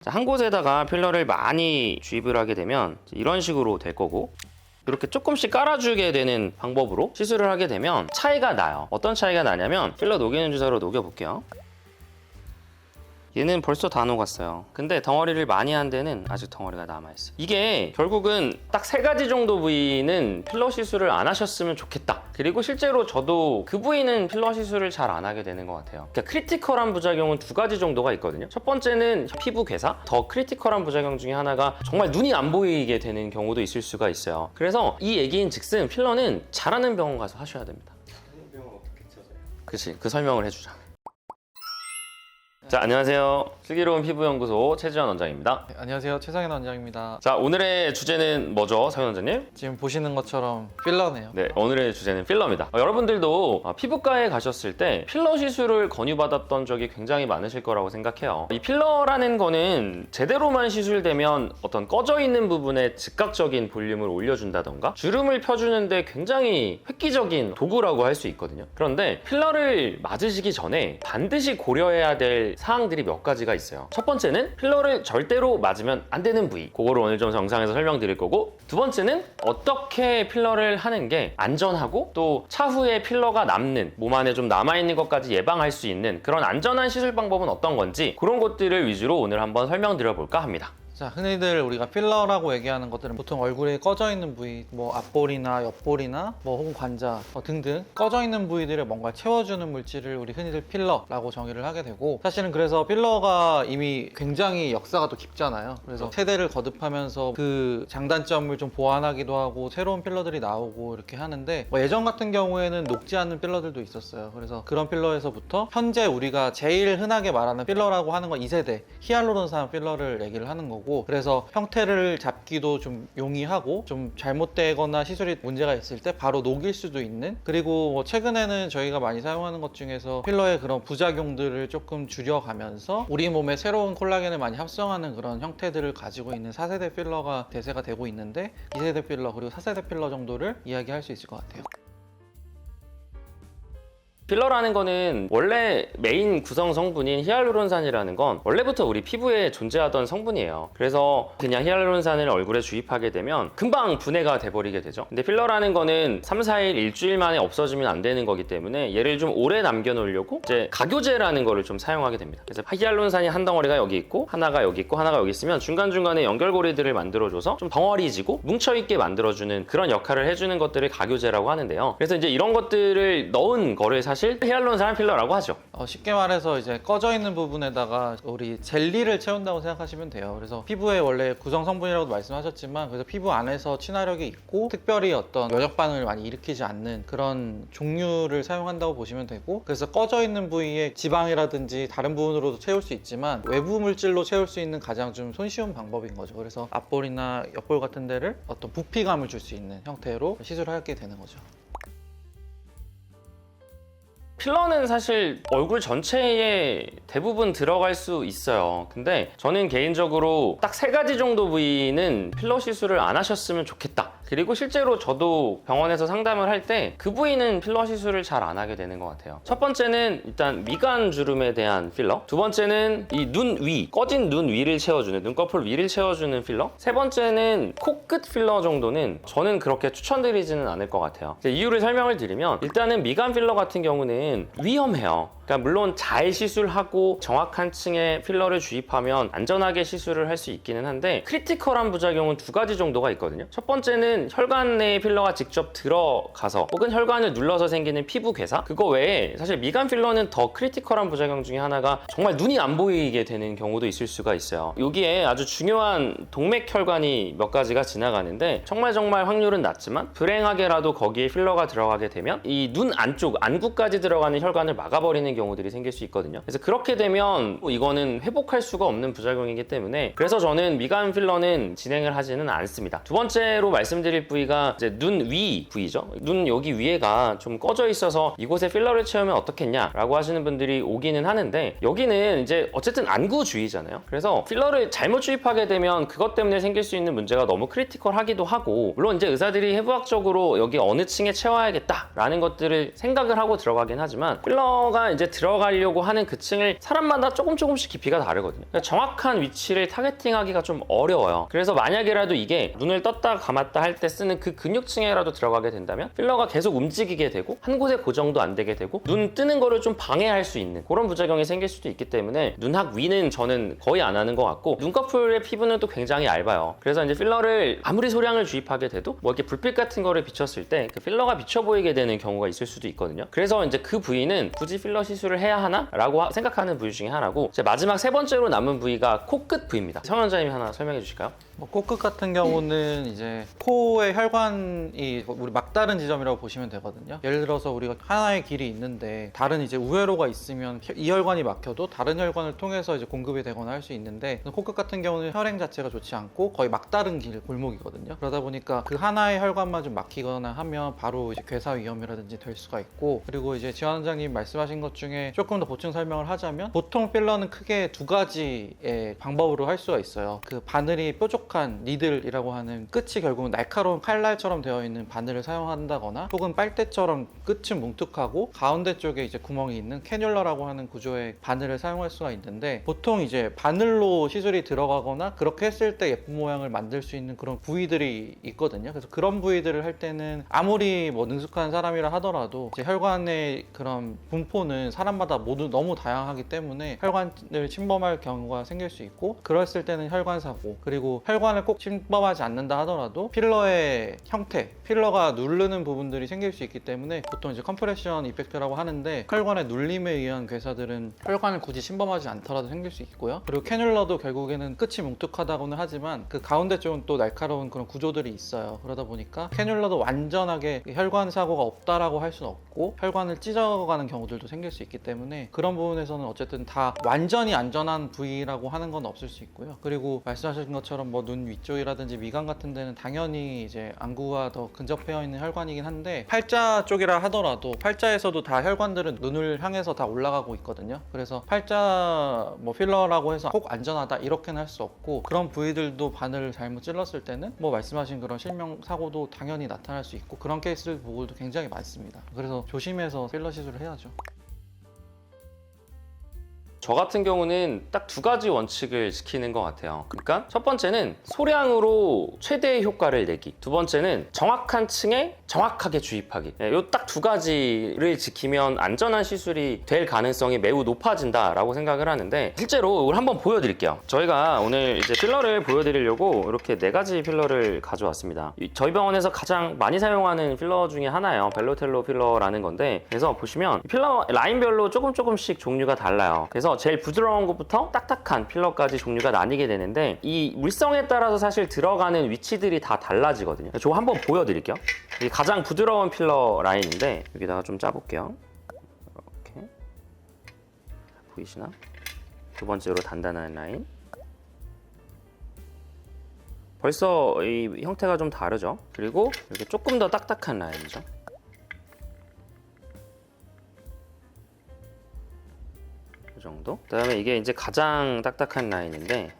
자, 한 곳에다가 필러를 많이 주입을 하게 되면 이런 식으로 될 거고, 이렇게 조금씩 깔아주게 되는 방법으로 시술을 하게 되면 차이가 나요. 어떤 차이가 나냐면 필러 녹이는 주사로 녹여볼게요. 얘는 벌써 다 녹았어요. 근데 덩어리를 많이 한 데는 아직 덩어리가 남아있어요. 이게 결국은 딱 3가지 정도 부위는 필러 시술을 안 하셨으면 좋겠다. 그리고 실제로 저도 그 부위는 필러 시술을 잘 안 하게 되는 것 같아요. 그러니까 크리티컬한 부작용은 2가지 정도가 있거든요. 첫 번째는 피부 괴사. 더 크리티컬한 부작용 중에 하나가 정말 눈이 안 보이게 되는 경우도 있을 수가 있어요. 그래서 이 얘기인 즉슨 필러는 잘하는 병원 가서 하셔야 됩니다. 잘하는 병원 어떻게 찾아요? 그치, 그 설명을 해주자. 자, 안녕하세요. 슬기로운 피부연구소 최지원 원장입니다. 네, 안녕하세요. 최상현 원장입니다. 자, 오늘의 주제는 뭐죠, 상현 원장님? 지금 보시는 것처럼 필러네요. 네, 오늘의 주제는 필러입니다. 여러분들도 피부과에 가셨을 때 필러 시술을 권유받았던 적이 굉장히 많으실 거라고 생각해요. 이 필러라는 거는 제대로만 시술되면 어떤 꺼져 있는 부분에 즉각적인 볼륨을 올려준다던가 주름을 펴주는데 굉장히 획기적인 도구라고 할 수 있거든요. 그런데 필러를 맞으시기 전에 반드시 고려해야 될 사항들이 몇 가지가 있어요. 첫 번째는 필러를 절대로 맞으면 안 되는 부위. 그거를 오늘 좀 영상에서 설명드릴 거고, 두 번째는 어떻게 필러를 하는 게 안전하고 또 차후에 필러가 남는, 몸 안에 좀 남아있는 것까지 예방할 수 있는 그런 안전한 시술 방법은 어떤 건지, 그런 것들을 위주로 오늘 한번 설명드려 볼까 합니다. 자, 흔히들 우리가 필러라고 얘기하는 것들은 보통 얼굴에 꺼져 있는 부위, 뭐 앞볼이나 옆볼이나 뭐 혹은 관자 등등 꺼져 있는 부위들을 뭔가 채워주는 물질을 우리 흔히들 필러라고 정의를 하게 되고, 사실은 그래서 필러가 이미 굉장히 역사가 또 깊잖아요. 그래서 세대를 거듭하면서 그 장단점을 좀 보완하기도 하고 새로운 필러들이 나오고 이렇게 하는데, 뭐 예전 같은 경우에는 녹지 않는 필러들도 있었어요. 그래서 그런 필러에서부터 현재 우리가 제일 흔하게 말하는 필러라고 하는 건 2세대 히알루론산 필러를 얘기를 하는 거고, 그래서 형태를 잡기도 좀 용이하고 좀 잘못되거나 시술이 문제가 있을 때 바로 녹일 수도 있는, 그리고 뭐 최근에는 저희가 많이 사용하는 것 중에서 필러의 그런 부작용들을 조금 줄여가면서 우리 몸에 새로운 콜라겐을 많이 합성하는 그런 형태들을 가지고 있는 4세대 필러가 대세가 되고 있는데, 2세대 필러 그리고 4세대 필러 정도를 이야기할 수 있을 것 같아요. 필러라는 거는 원래 메인 구성 성분인 히알루론산이라는 건 원래부터 우리 피부에 존재하던 성분이에요. 그래서 그냥 히알루론산을 얼굴에 주입하게 되면 금방 분해가 돼버리게 되죠. 근데 필러라는 거는 3, 4일, 일주일 만에 없어지면 안 되는 거기 때문에 얘를 좀 오래 남겨놓으려고 이제 가교제라는 거를 좀 사용하게 됩니다. 그래서 히알루론산이 한 덩어리가 여기 있고 하나가 여기 있고 하나가 여기 있으면 중간중간에 연결고리들을 만들어줘서 좀 덩어리지고 뭉쳐있게 만들어주는 그런 역할을 해주는 것들을 가교제라고 하는데요. 그래서 이제 이런 것들을 넣은 거를 사실 히알루론산 필러라고 하죠. 쉽게 말해서 이제 꺼져 있는 부분에다가 우리 젤리를 채운다고 생각하시면 돼요. 그래서 피부에 원래 구성 성분이라고도 말씀하셨지만, 그래서 피부 안에서 친화력이 있고 특별히 어떤 면역 반응을 많이 일으키지 않는 그런 종류를 사용한다고 보시면 되고, 그래서 꺼져 있는 부위에 지방이라든지 다른 부분으로도 채울 수 있지만 외부 물질로 채울 수 있는 가장 좀 손쉬운 방법인 거죠. 그래서 앞볼이나 옆볼 같은 데를 어떤 부피감을 줄 수 있는 형태로 시술하게 되는 거죠. 필러는 사실 얼굴 전체에 대부분 들어갈 수 있어요. 근데 저는 개인적으로 딱 3가지 정도 부위는 필러 시술을 안 하셨으면 좋겠다. 그리고 실제로 저도 병원에서 상담을 할 때 그 부위는 필러 시술을 잘 안 하게 되는 것 같아요. 첫 번째는 일단 미간 주름에 대한 필러, 두 번째는 이 눈 위, 꺼진 눈 위를 채워주는, 눈꺼풀 위를 채워주는 필러, 세 번째는 코끝 필러 정도는 저는 그렇게 추천드리지는 않을 것 같아요. 이유를 설명을 드리면, 일단은 미간 필러 같은 경우는 위험해요. 그러니까 물론 잘 시술하고 정확한 층에 필러를 주입하면 안전하게 시술을 할 수 있기는 한데, 크리티컬한 부작용은 2가지 정도가 있거든요. 첫 번째는 혈관 내에 필러가 직접 들어가서 혹은 혈관을 눌러서 생기는 피부 괴사, 그거 외에 사실 미간 필러는 더 크리티컬한 부작용 중에 하나가 정말 눈이 안 보이게 되는 경우도 있을 수가 있어요. 여기에 아주 중요한 동맥혈관이 몇 가지가 지나가는데 정말 확률은 낮지만 불행하게라도 거기에 필러가 들어가게 되면 이 눈 안쪽 안구까지 들어가는 혈관을 막아버리는 경우들이 생길 수 있거든요. 그래서 그렇게 되면 이거는 회복할 수가 없는 부작용이기 때문에, 그래서 저는 미간 필러는 진행을 하지는 않습니다. 두 번째로 말씀드릴 말씀드릴 부위가 이제 눈 위 부위죠. 눈 여기 위에가 좀 꺼져 있어서 이곳에 필러를 채우면 어떻겠냐라고 하시는 분들이 오기는 하는데, 여기는 이제 어쨌든 안구주의잖아요. 그래서 필러를 잘못 주입하게 되면 그것 때문에 생길 수 있는 문제가 너무 크리티컬하기도 하고, 물론 이제 의사들이 해부학적으로 여기 어느 층에 채워야겠다라는 것들을 생각을 하고 들어가긴 하지만, 필러가 이제 들어가려고 하는 그 층을 사람마다 조금씩 깊이가 다르거든요. 그러니까 정확한 위치를 타겟팅하기가 좀 어려워요. 그래서 만약이라도 이게 눈을 떴다 감았다 할 때 쓰는 그 근육층에라도 들어가게 된다면 필러가 계속 움직이게 되고 한 곳에 고정도 안 되게 되고 눈 뜨는 거를 좀 방해할 수 있는 그런 부작용이 생길 수도 있기 때문에 눈학 위는 저는 거의 안 하는 것 같고, 눈꺼풀의 피부는 또 굉장히 얇아요. 그래서 이제 필러를 아무리 소량을 주입하게 돼도 뭐 이렇게 불빛 같은 거를 비쳤을 때 그 필러가 비쳐 보이게 되는 경우가 있을 수도 있거든요. 그래서 이제 그 부위는 굳이 필러 시술을 해야 하나? 라고 생각하는 부위 중에 하나고, 이제 마지막 세 번째로 남은 부위가 코끝 부위입니다. 성 원장님이 하나 설명해 주실까요? 뭐 코끝 같은 경우는 이제 코의 혈관이 우리 막다른 지점이라고 보시면 되거든요. 예를 들어서 우리가 하나의 길이 있는데 다른 이제 우회로가 있으면 이 혈관이 막혀도 다른 혈관을 통해서 이제 공급이 되거나 할 수 있는데, 코끝 같은 경우는 혈행 자체가 좋지 않고 거의 막다른 길 골목이거든요. 그러다 보니까 그 하나의 혈관만 좀 막히거나 하면 바로 이제 괴사 위험이라든지 될 수가 있고, 그리고 이제 지원 원장님 말씀하신 것 중에 조금 더 보충 설명을 하자면, 보통 필러는 크게 두 가지의 방법으로 할 수가 있어요. 그 바늘이 뾰족한 니들이라고 하는 끝이 결국은 날카로운 칼날처럼 되어 있는 바늘을 사용한다거나, 혹은 빨대처럼 끝은 뭉툭하고 가운데 쪽에 이제 구멍이 있는 캐뉼러라고 하는 구조의 바늘을 사용할 수가 있는데, 보통 이제 바늘로 시술이 들어가거나 그렇게 했을 때 예쁜 모양을 만들 수 있는 그런 부위들이 있거든요. 그래서 그런 부위들을 할 때는 아무리 뭐 능숙한 사람이라 하더라도 이제 혈관의 그런 분포는 사람마다 모두 너무 다양하기 때문에 혈관을 침범할 경우가 생길 수 있고, 그랬을 때는 혈관 사고, 그리고 혈관을 꼭 침범하지 않는다 하더라도 필러의 형태, 필러가 누르는 부분들이 생길 수 있기 때문에 보통 이제 컴프레션 이펙트라고 하는데, 혈관의 눌림에 의한 괴사들은 혈관을 굳이 침범하지 않더라도 생길 수 있고요. 그리고 캐뉼러도 결국에는 끝이 뭉툭하다고는 하지만 그 가운데 쪽은 또 날카로운 그런 구조들이 있어요. 그러다 보니까 캐뉼러도 완전하게 혈관 사고가 없다라고 할 수는 없고, 혈관을 찢어가는 경우들도 생길 수 있기 때문에 그런 부분에서는 어쨌든 다 완전히 안전한 부위라고 하는 건 없을 수 있고요. 그리고 말씀하신 것처럼 뭐 눈 위쪽이라든지 미간 같은 데는 당연히 이제 안구와 더 근접해 있는 혈관이긴 한데, 팔자 쪽이라 하더라도 팔자에서도 다 혈관들은 눈을 향해서 다 올라가고 있거든요. 그래서 팔자 뭐 필러라고 해서 꼭 안전하다 이렇게는 할 수 없고, 그런 부위들도 바늘을 잘못 찔렀을 때는 뭐 말씀하신 그런 실명 사고도 당연히 나타날 수 있고, 그런 케이스를 보고도 굉장히 많습니다. 그래서 조심해서 필러 시술을 해야죠. 저 같은 경우는 딱 두 가지 원칙을 지키는 것 같아요. 그러니까 첫 번째는 소량으로 최대의 효과를 내기, 두 번째는 정확한 층에 정확하게 주입하기. 이 딱 두 가지를 지키면 안전한 시술이 될 가능성이 매우 높아진다라고 생각을 하는데, 실제로 이걸 한번 보여드릴게요. 저희가 오늘 이제 필러를 보여드리려고 이렇게 네 가지 필러를 가져왔습니다. 저희 병원에서 가장 많이 사용하는 필러 중에 하나예요. 벨로텔로 필러라는 건데, 그래서 보시면 필러 라인별로 조금씩 종류가 달라요. 그래서 제일 부드러운 것부터 딱딱한 필러까지 종류가 나뉘게 되는데, 이 물성에 따라서 사실 들어가는 위치들이 다 달라지거든요. 저 한번 보여드릴게요. 이게 가장 부드러운 필러 라인인데, 여기다가 좀 짜볼게요. 이렇게 보이시나? 두 번째로 단단한 라인. 벌써 이 형태가 좀 다르죠? 그리고 이렇게 조금 더 딱딱한 라인이죠. 이 정도. 그다음에 이게 이제 가장 딱딱한 라인인데,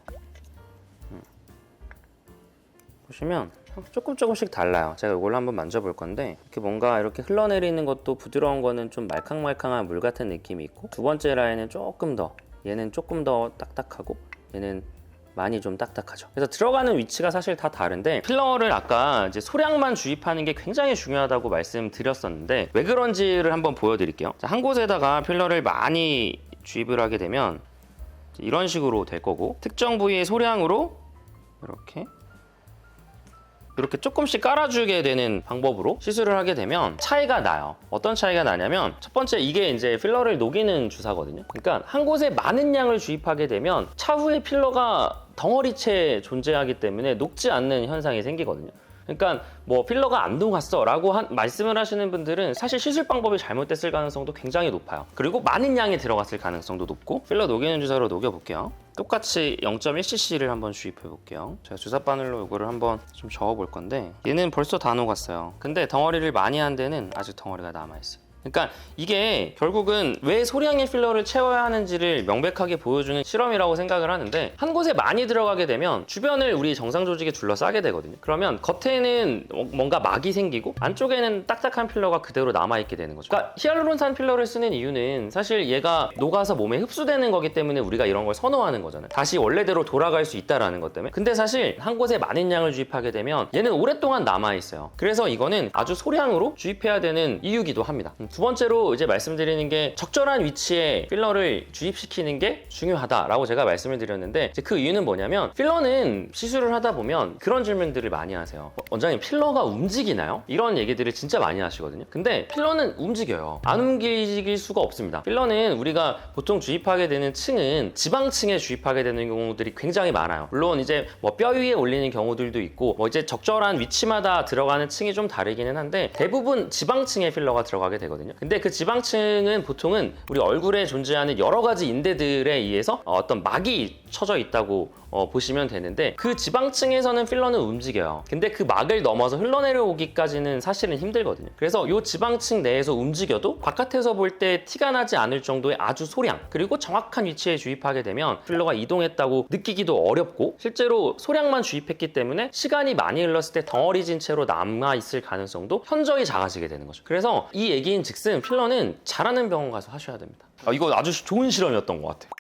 보시면 조금씩 달라요. 제가 이걸로 한번 만져볼 건데, 이렇게 뭔가 이렇게 흘러내리는 것도 부드러운 거는 좀 말캉말캉한 물 같은 느낌이 있고, 두 번째 라인은 얘는 조금 더 딱딱하고, 얘는 많이 좀 딱딱하죠. 그래서 들어가는 위치가 사실 다 다른데, 필러를 아까 이제 소량만 주입하는 게 굉장히 중요하다고 말씀드렸었는데, 왜 그런지를 한번 보여드릴게요. 자, 한 곳에다가 필러를 많이 주입을 하게 되면 이런 식으로 될 거고, 특정 부위의 소량으로 이렇게 조금씩 깔아주게 되는 방법으로 시술을 하게 되면 차이가 나요. 어떤 차이가 나냐면, 첫 번째, 이게 이제 필러를 녹이는 주사거든요. 그러니까 한 곳에 많은 양을 주입하게 되면 차후에 필러가 덩어리째 존재하기 때문에 녹지 않는 현상이 생기거든요. 그러니까 뭐 필러가 안 녹았어 라고 말씀을 하시는 분들은 사실 시술 방법이 잘못됐을 가능성도 굉장히 높아요. 그리고 많은 양이 들어갔을 가능성도 높고, 필러 녹이는 주사로 녹여볼게요. 똑같이 0.1cc를 한번 주입해 볼게요. 제가 주사 바늘로 이거를 한번 좀 저어 볼 건데 얘는 벌써 다 녹았어요. 근데 덩어리를 많이 한 데는 아직 덩어리가 남아있어요. 그러니까 이게 결국은 왜 소량의 필러를 채워야 하는지를 명백하게 보여주는 실험이라고 생각을 하는데, 한 곳에 많이 들어가게 되면 주변을 우리 정상 조직에 둘러싸게 되거든요. 그러면 겉에는 뭔가 막이 생기고 안쪽에는 딱딱한 필러가 그대로 남아있게 되는 거죠. 그러니까 히알루론산 필러를 쓰는 이유는 사실 얘가 녹아서 몸에 흡수되는 거기 때문에 우리가 이런 걸 선호하는 거잖아요. 다시 원래대로 돌아갈 수 있다라는 것 때문에. 근데 사실 한 곳에 많은 양을 주입하게 되면 얘는 오랫동안 남아있어요. 그래서 이거는 아주 소량으로 주입해야 되는 이유기도 합니다. 두 번째로 이제 말씀드리는 게 적절한 위치에 필러를 주입시키는 게 중요하다라고 제가 말씀을 드렸는데, 이제 그 이유는 뭐냐면 필러는 시술을 하다 보면 그런 질문들을 많이 하세요. 원장님, 필러가 움직이나요? 이런 얘기들을 진짜 많이 하시거든요. 근데 필러는 움직여요. 안 움직일 수가 없습니다. 필러는 우리가 보통 주입하게 되는 층은 지방층에 주입하게 되는 경우들이 굉장히 많아요. 물론 이제 뭐 뼈 위에 올리는 경우들도 있고 뭐 이제 적절한 위치마다 들어가는 층이 좀 다르기는 한데 대부분 지방층에 필러가 들어가게 되거든요. 근데 그 지방층은 보통은 우리 얼굴에 존재하는 여러 가지 인대들에 의해서 어떤 막이 쳐져 있다고 보시면 되는데, 그 지방층에서는 필러는 움직여요. 근데 그 막을 넘어서 흘러내려오기까지는 사실은 힘들거든요. 그래서 이 지방층 내에서 움직여도 바깥에서 볼 때 티가 나지 않을 정도의 아주 소량, 그리고 정확한 위치에 주입하게 되면 필러가 이동했다고 느끼기도 어렵고, 실제로 소량만 주입했기 때문에 시간이 많이 흘렀을 때 덩어리진 채로 남아있을 가능성도 현저히 작아지게 되는 거죠. 그래서 이 얘기인 즉슨 필러는 잘하는 병원 가서 하셔야 됩니다. 이거 아주 좋은 실험이었던 것 같아요.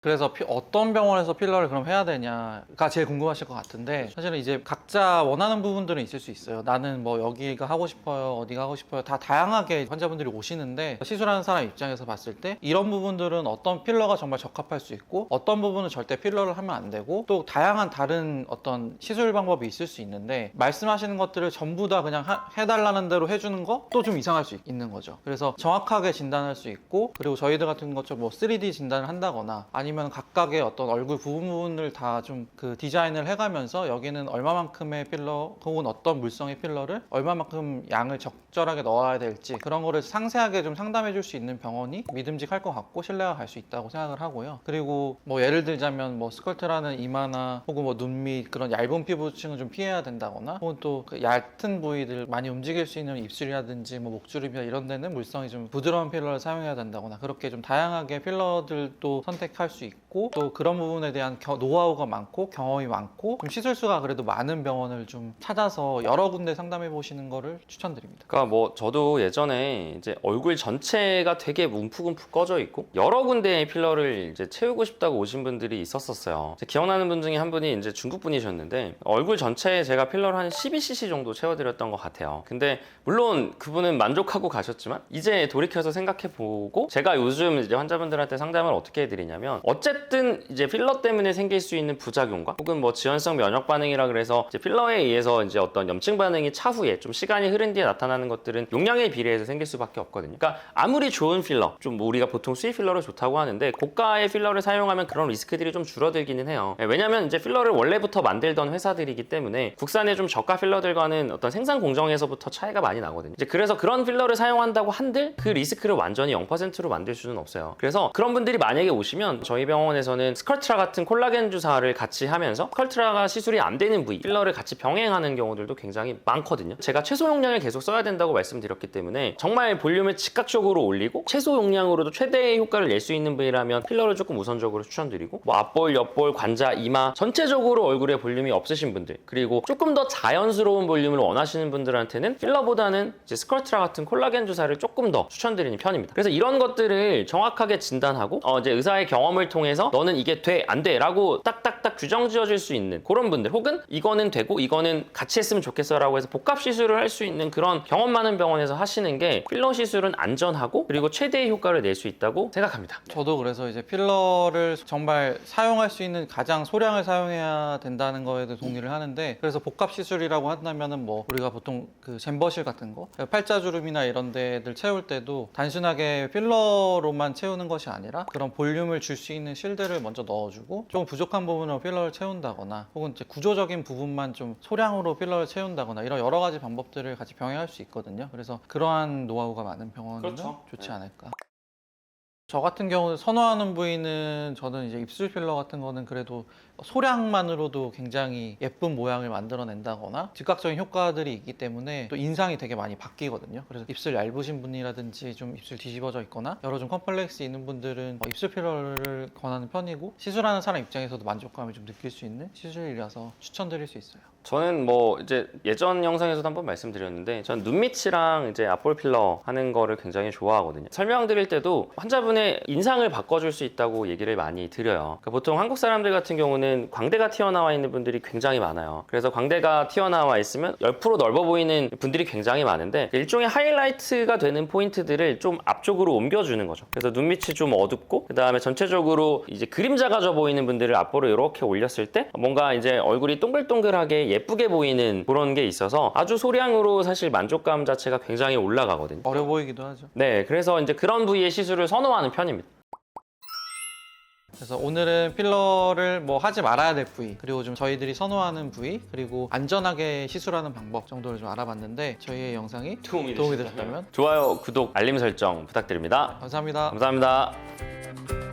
그래서 어떤 병원에서 필러를 그럼 해야 되냐가 제일 궁금하실 것 같은데, 사실은 이제 각자 원하는 부분들은 있을 수 있어요. 나는 뭐 여기가 하고 싶어요, 어디가 하고 싶어요, 다 다양하게 환자분들이 오시는데, 시술하는 사람 입장에서 봤을 때 이런 부분들은 어떤 필러가 정말 적합할 수 있고 어떤 부분은 절대 필러를 하면 안 되고, 또 다양한 다른 어떤 시술 방법이 있을 수 있는데, 말씀하시는 것들을 전부 다 그냥 해달라는 대로 해주는 거 또 좀 이상할 수 있는 거죠. 그래서 정확하게 진단할 수 있고, 그리고 저희들 같은 것처럼 뭐 3D 진단을 한다거나 아니면 각각의 어떤 얼굴 부분을 다 좀 그 디자인을 해가면서 여기는 얼마만큼의 필러 혹은 어떤 물성의 필러를 얼마만큼 양을 적절하게 넣어야 될지, 그런 거를 상세하게 좀 상담해 줄 수 있는 병원이 믿음직할 것 같고 신뢰가 갈 수 있다고 생각을 하고요. 그리고 뭐 예를 들자면 뭐 스컬트라는 이마나 혹은 뭐 눈 밑 그런 얇은 피부층은 좀 피해야 된다거나, 혹은 또 그 얕은 부위들 많이 움직일 수 있는 입술이라든지 뭐 목주름이나 이런 데는 물성이 좀 부드러운 필러를 사용해야 된다거나, 그렇게 좀 다양하게 필러들도 선택할 수 있고, 또 그런 부분에 대한 노하우가 많고 경험이 많고 좀 시술수가 그래도 많은 병원을 좀 찾아서 여러 군데 상담해 보시는 거를 추천드립니다. 그러니까 뭐 저도 예전에 이제 얼굴 전체가 되게 움푹움푹 꺼져 있고 여러 군데의 필러를 이제 채우고 싶다고 오신 분들이 있었어요. 기억나는 분 중에 한 분이 이제 중국 분이셨는데 얼굴 전체에 제가 필러를 한 12cc 정도 채워드렸던 것 같아요. 근데 물론 그분은 만족하고 가셨지만 이제 돌이켜서 생각해보고, 제가 요즘 이제 환자분들한테 상담을 어떻게 해드리냐면, 어쨌든 이제 필러 때문에 생길 수 있는 부작용과 혹은 뭐 지연성 면역 반응이라 그래서 이제 필러에 의해서 이제 어떤 염증 반응이 차후에 좀 시간이 흐른 뒤에 나타나는 것들은 용량에 비례해서 생길 수밖에 없거든요. 그러니까 아무리 좋은 필러, 좀 뭐 우리가 보통 수입 필러를 좋다고 하는데 고가의 필러를 사용하면 그런 리스크들이 좀 줄어들기는 해요. 왜냐면 이제 필러를 원래부터 만들던 회사들이기 때문에 국산의 좀 저가 필러들과는 어떤 생산 공정에서부터 차이가 많이 나거든요. 이제 그래서 그런 필러를 사용한다고 한들 그 리스크를 완전히 0%로 만들 수는 없어요. 그래서 그런 분들이 만약에 오시면 저희 병원에서는 스컬트라 같은 콜라겐 주사를 같이 하면서 스컬트라가 시술이 안 되는 부위 필러를 같이 병행하는 경우들도 굉장히 많거든요. 제가 최소 용량을 계속 써야 된다고 말씀드렸기 때문에 정말 볼륨을 즉각적으로 올리고 최소 용량으로도 최대의 효과를 낼 수 있는 부위라면 필러를 조금 우선적으로 추천드리고, 뭐 앞볼, 옆볼, 관자, 이마 전체적으로 얼굴에 볼륨이 없으신 분들, 그리고 조금 더 자연스러운 볼륨을 원하시는 분들한테는 필러보다는 이제 스컬트라 같은 콜라겐 주사를 조금 더 추천드리는 편입니다. 그래서 이런 것들을 정확하게 진단하고 이제 의사의 경험을 통해서 너는 이게 돼, 안 돼 라고 딱딱딱 규정 지어줄 수 있는 그런 분들, 혹은 이거는 되고 이거는 같이 했으면 좋겠어 라고 해서 복합 시술을 할 수 있는 그런 경험 많은 병원에서 하시는 게 필러 시술은 안전하고 그리고 최대의 효과를 낼 수 있다고 생각합니다. 저도 그래서 이제 필러를 정말 사용할 수 있는 가장 소량을 사용해야 된다는 거에도 동의를 하는데, 그래서 복합 시술이라고 한다면은 뭐 우리가 보통 그 잼버실 같은 거, 팔자주름이나 이런 데들 채울 때도 단순하게 필러로만 채우는 것이 아니라 그런 볼륨을 줄 수 있는 실드를 먼저 넣어주고, 조금 부족한 부분으로 필러를 채운다거나, 혹은 이제 구조적인 부분만 좀 소량으로 필러를 채운다거나, 이런 여러 가지 방법들을 같이 병행할 수 있거든요. 그래서 그러한 노하우가 많은 병원은 그렇죠. 좋지 않을까. 저 같은 경우는 선호하는 부위는 저는 이제 입술 필러 같은 거는 그래도 소량만으로도 굉장히 예쁜 모양을 만들어낸다거나 즉각적인 효과들이 있기 때문에 또 인상이 되게 많이 바뀌거든요. 그래서 입술 얇으신 분이라든지 좀 입술 뒤집어져 있거나 여러 좀 컴플렉스 있는 분들은 입술 필러를 권하는 편이고 시술하는 사람 입장에서도 만족감을 좀 느낄 수 있는 시술이라서 추천드릴 수 있어요. 저는 뭐 이제 예전 영상에서도 한번 말씀드렸는데 전 눈밑이랑 이제 앞볼 필러 하는 거를 굉장히 좋아하거든요. 설명드릴 때도 환자분의 인상을 바꿔줄 수 있다고 얘기를 많이 드려요. 그러니까 보통 한국 사람들 같은 경우는 광대가 튀어나와 있는 분들이 굉장히 많아요. 그래서 광대가 튀어나와 있으면 옆으로 넓어 보이는 분들이 굉장히 많은데 일종의 하이라이트가 되는 포인트들을 좀 앞쪽으로 옮겨주는 거죠. 그래서 눈밑이 좀 어둡고 그 다음에 전체적으로 이제 그림자가 져 보이는 분들을 앞으로 이렇게 올렸을 때 뭔가 이제 얼굴이 동글동글하게 예쁘게 보이는 그런 게 있어서 아주 소량으로 사실 만족감 자체가 굉장히 올라가거든요. 어려 보이기도 하죠. 네, 그래서 이제 그런 부위의 시술을 선호하는 편입니다. 그래서 오늘은 필러를 뭐 하지 말아야 될 부위, 그리고 좀 저희들이 선호하는 부위, 그리고 안전하게 시술하는 방법 정도를 좀 알아봤는데 저희의 영상이 도움이 되셨다면 좋아요, 구독, 알림 설정 부탁드립니다. 감사합니다. 감사합니다.